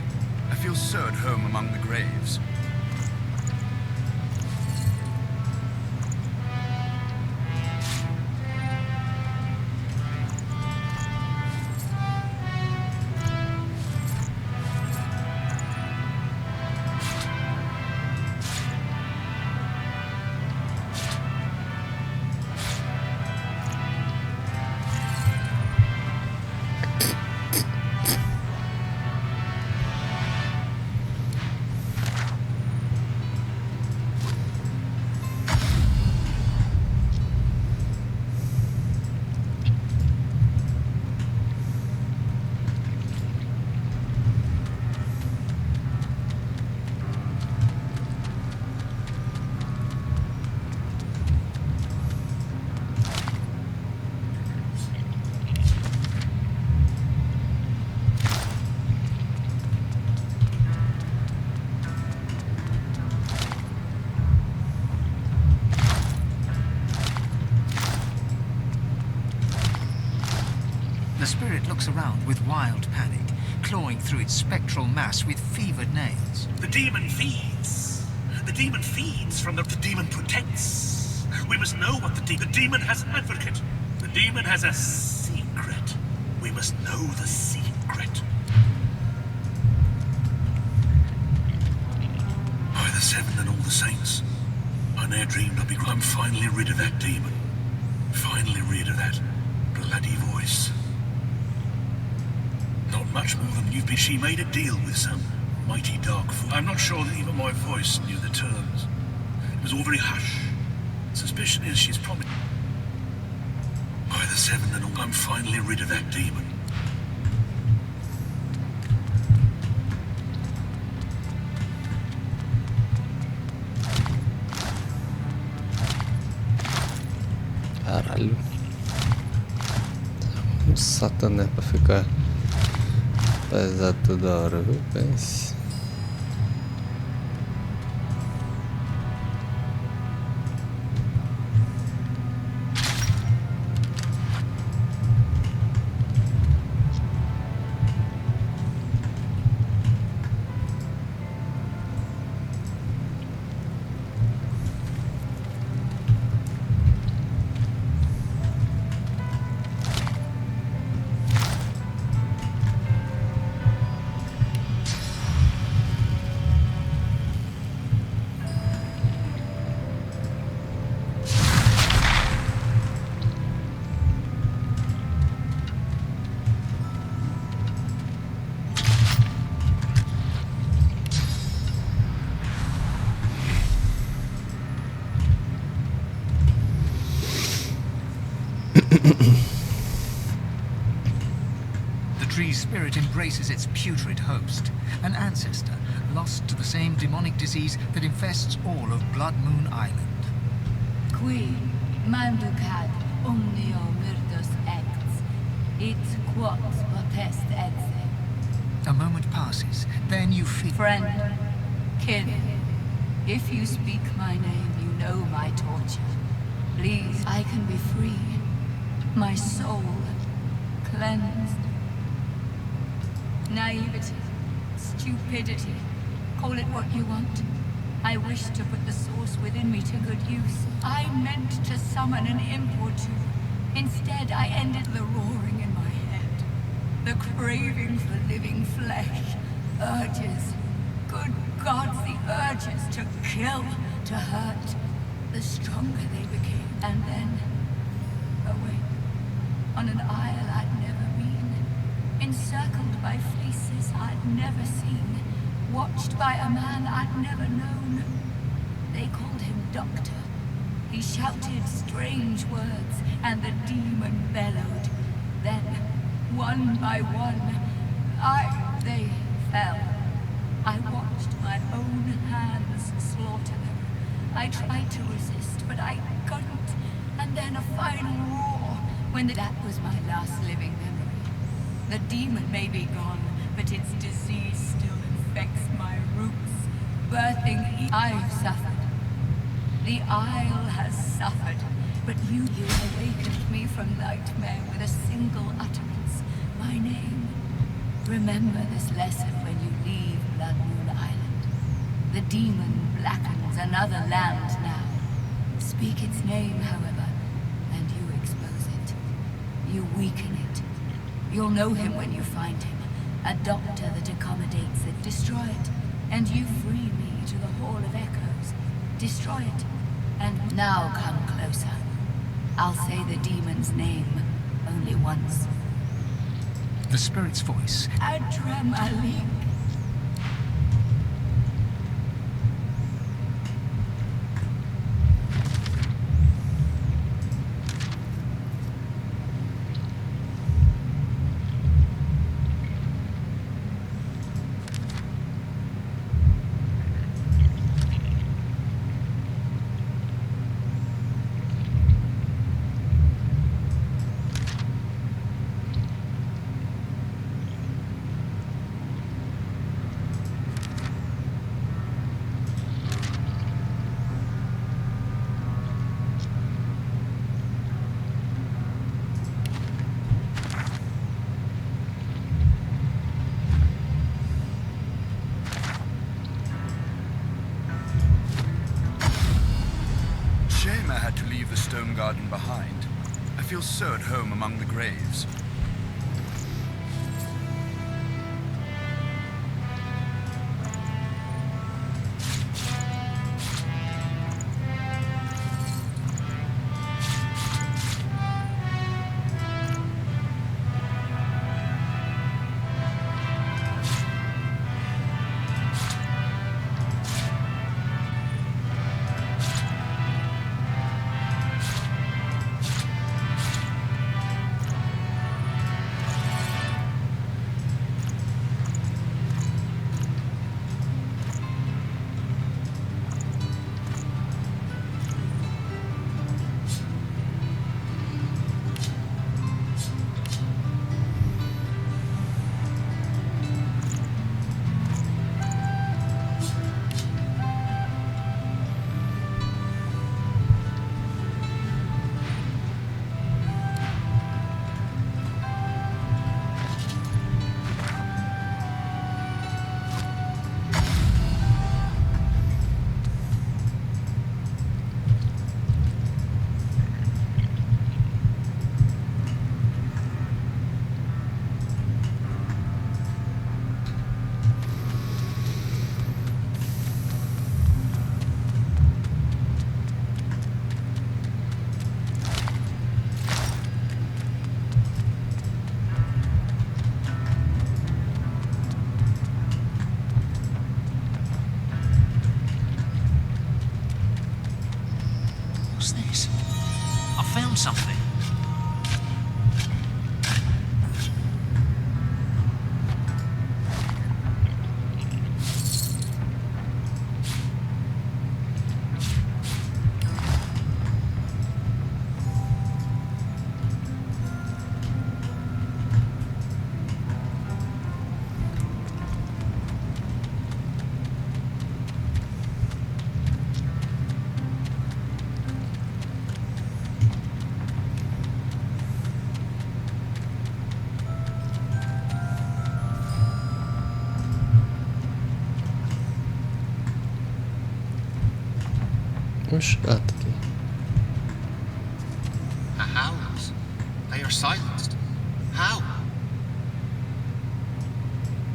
I feel so at home among the graves. The spirit looks around with wild panic, clawing through its spectral mass with fevered nails. The demon feeds. The demon feeds from the demon protects. We must know what the demon has an advocate. The demon has a secret. We must know the secret. By the seven and all the saints, I ne'er dreamed I'd be. I'm finally rid of that demon. Finally rid of that bloody voice. Not much more than you've been. She made a deal with some mighty dark force. I'm not sure that even my voice knew the terms. It was all very hush. Suspicion is she's promised. By the seven and all, I'm finally rid of that demon. Caralho. Um satanás pra ficar pesado toda hora, viu? Pense. The tree's spirit embraces its putrid host, an ancestor lost to the same demonic disease that infests all of Blood Moon Island. Qui manducat omnio murdus ex, it quod potest exe. A moment passes, then you feel... Friend, kin, if you speak my name, you know my torture. Please, I can be free. My soul cleansed. Naivety, stupidity, call it what you want. I wish to put the source within me to good use. I meant to summon an imp or two. Instead, I ended the roaring in my head. The craving for living flesh. Urges. Good gods, the urges to kill, to hurt. The stronger they became. And then, away, on an isle I'd never been. Encircled by faces I'd never seen. Watched by a man I'd never known. They called him Doctor. He shouted strange words, and the demon bellowed. Then, one by one, they fell. I watched my own hands slaughter them. I tried to resist, but I couldn't. And then a final roar, when that was my last living memory. The demon may be gone, but its disease still infects my roots, birthing. I've suffered. The Isle has suffered, but you awakened me from nightmare with a single utterance. My name, Remember this lesson when you leave Blood Moon Island. The demon blackens another land now. Speak its name, however, and you expose it. You weaken it. You'll know him when you find him. A doctor that accommodates it. Destroy it, and you free me to the Hall of Echoes. Destroy it, and now come closer. I'll say the demon's name only once. The spirit's voice. Adrenaline. Shame I had to leave the stone garden behind. I feel so at home among the graves. What's this? I found something. Um chato aqui. The howls. They are silenced. How?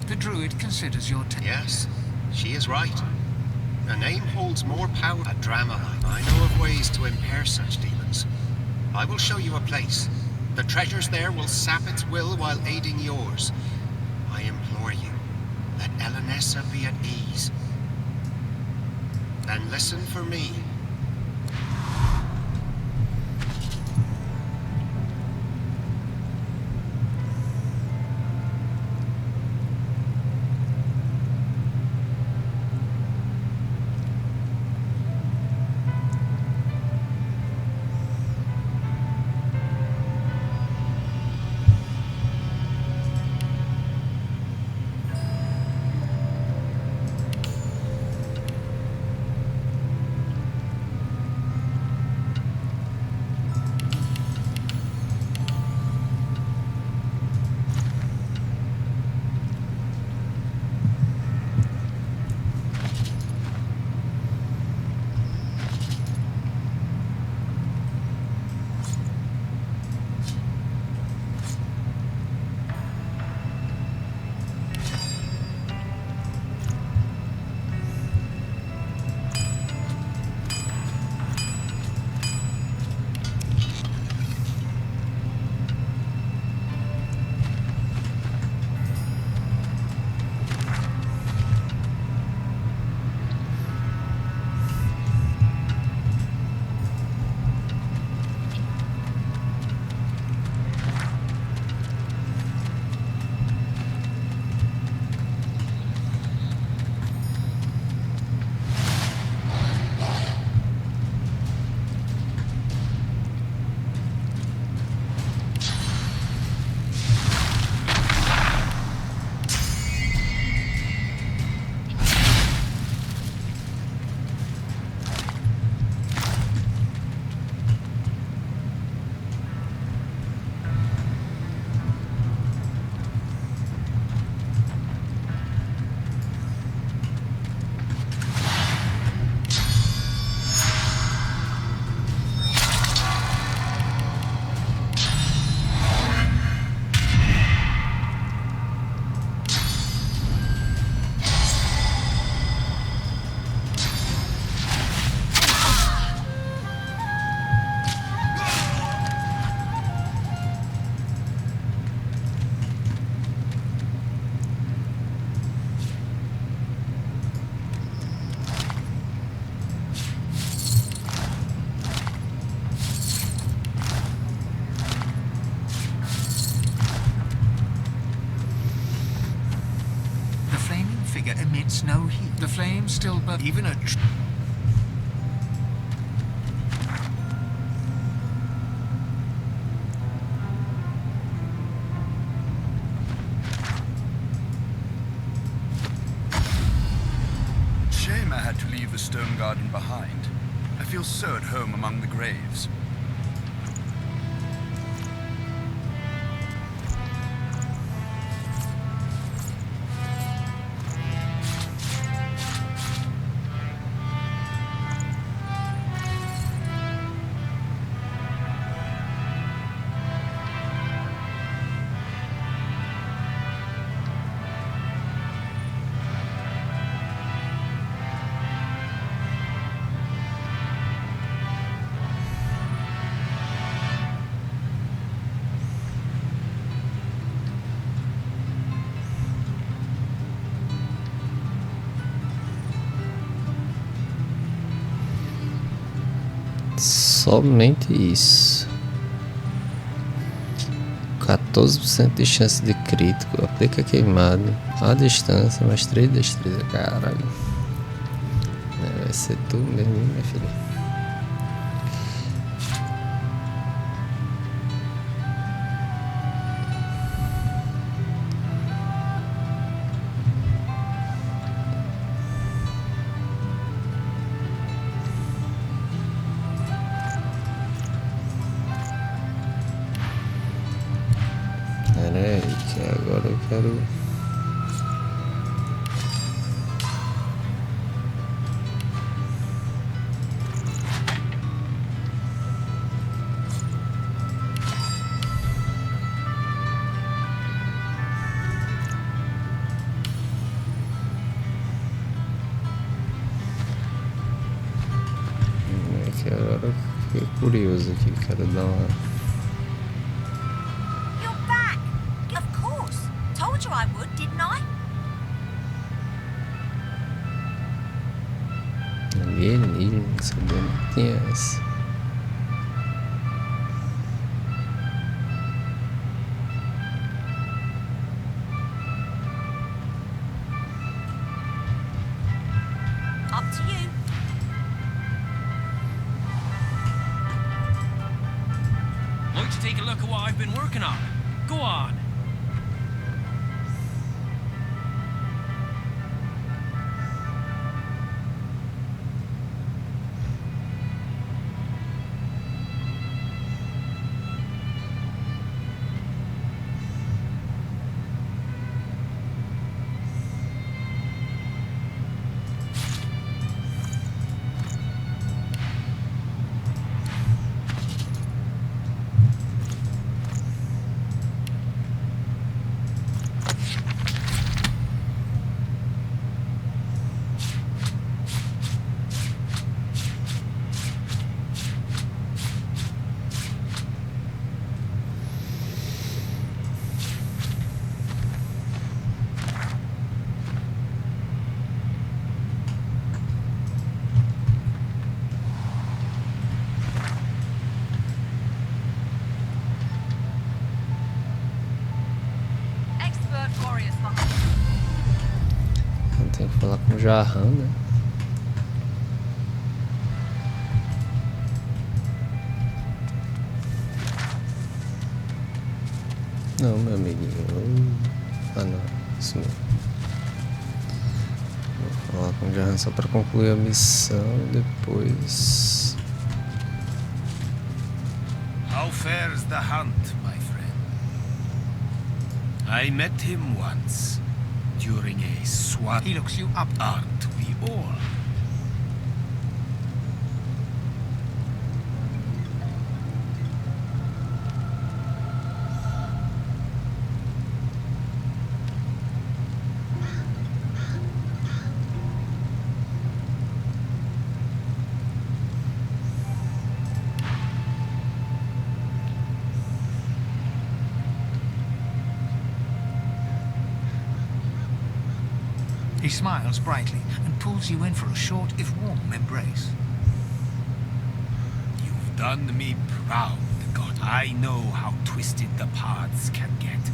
The druid considers your Yes, she is right. A name holds more power. A drama. I know of ways to impair such demons. I will show you a place. The treasures there will sap its will while aiding yours. I implore you, let Elenessa be at ease. Then listen for me. figure emits no heat. The flames still burn. Even a... Shame I had to leave the stone garden behind. I feel so at home among the graves. Somente isso. 14% de chance de crítico. Aplica queimado à distância, mais 3 de destreza. Caralho. Vai ser tu mesmo, minha filha. Peraí, que agora eu quero... que agora eu fiquei curioso aqui, quero dar uma... I would, didn't I? Alienígena, sabia que tinha essa. Up to you. Like to take a look at what I've been working on. Go on. Tem que falar com o Jarran, né? Não, meu amiguinho. Ah, não. Isso mesmo. Vou falar com o Jarran só para concluir a missão e depois... How fares the hunt, my friend? I met him once. During a swat. He looks you up. Aren't we all? He smiles brightly and pulls you in for a short, if warm, embrace. You've done me proud, God. I know how twisted the paths can get.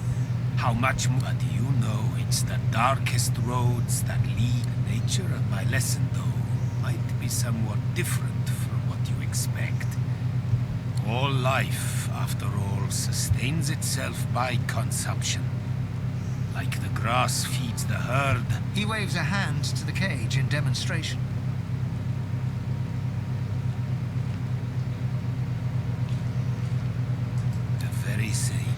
How much more, but you know it's the darkest roads that lead. The nature of my lesson, though, might be somewhat different from what you expect. All life, after all, sustains itself by consumption. Like the grass feeds the herd. He waves a hand to the cage in demonstration. The very same.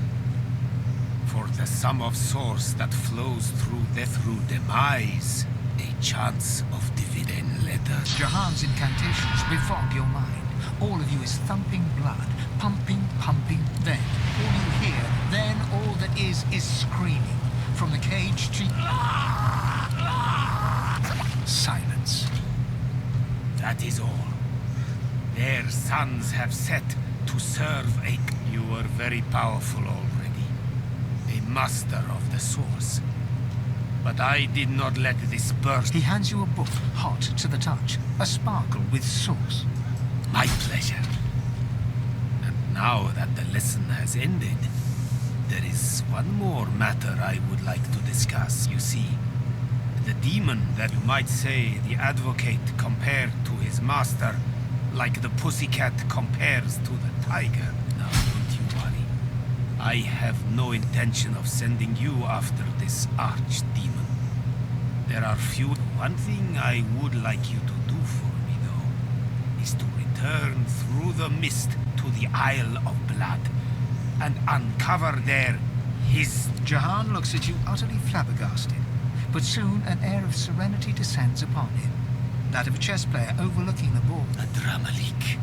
For the sum of source that flows through death, through demise, a chance of dividend letters. Jahan's incantations befog your mind. All of you is thumping blood, pumping, pumping, then all you hear, then all that is screaming. From the cage to... silence. That is all. Their sons have set to serve a... You are very powerful already. A master of the source. But I did not let this burst. He hands you a book, hot to the touch. A sparkle with source. My pleasure. And now that the lesson has ended, there is one more matter I would like to discuss. You see, the demon that you might say the advocate compared to his master, like the pussycat compares to the tiger. Now, don't you worry. I have no intention of sending you after this archdemon. There are few... One thing I would like you to do for me, though, is to return through the mist to the Isle of Blood and uncover there his... Jahan looks at you utterly flabbergasted, but soon an air of serenity descends upon him. That of a chess player overlooking the board. A Dramalik.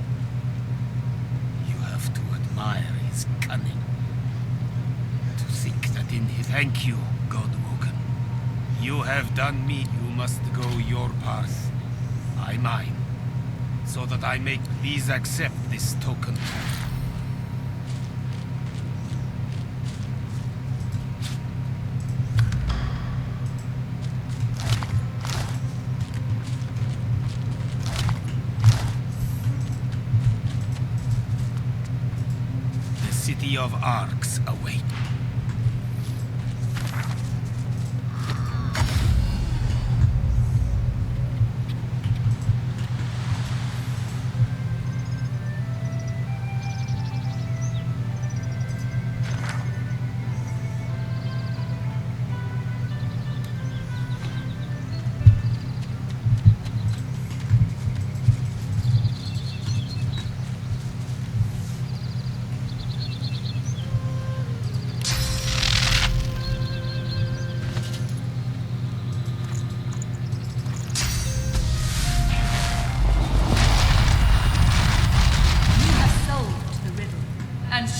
You have to admire his cunning. To think that in his... Thank you, Godwoken. You have done me. You must go your path. I mine. So that I may... Please accept this token. The city of Arks await.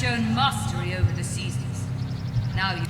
Shown mastery over the seasons. Now you...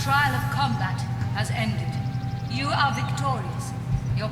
trial of combat has ended. You are victorious. Your...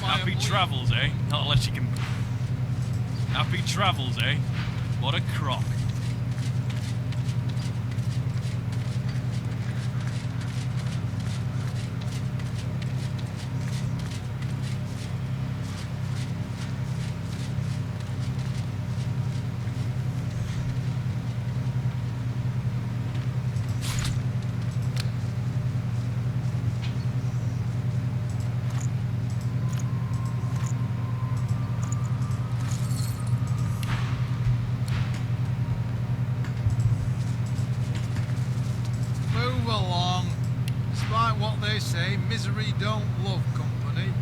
Happy travels, eh? Not unless you can... Happy travels, eh? What a crock. Move along. Despite what they say, misery don't love company.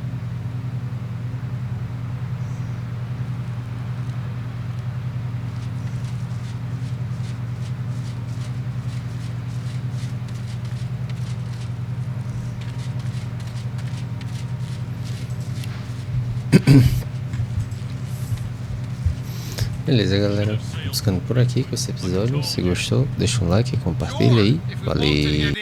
Beleza, galera. Vamos ficando por aqui com esse episódio. Se gostou, deixa um like, compartilha aí. Valeu!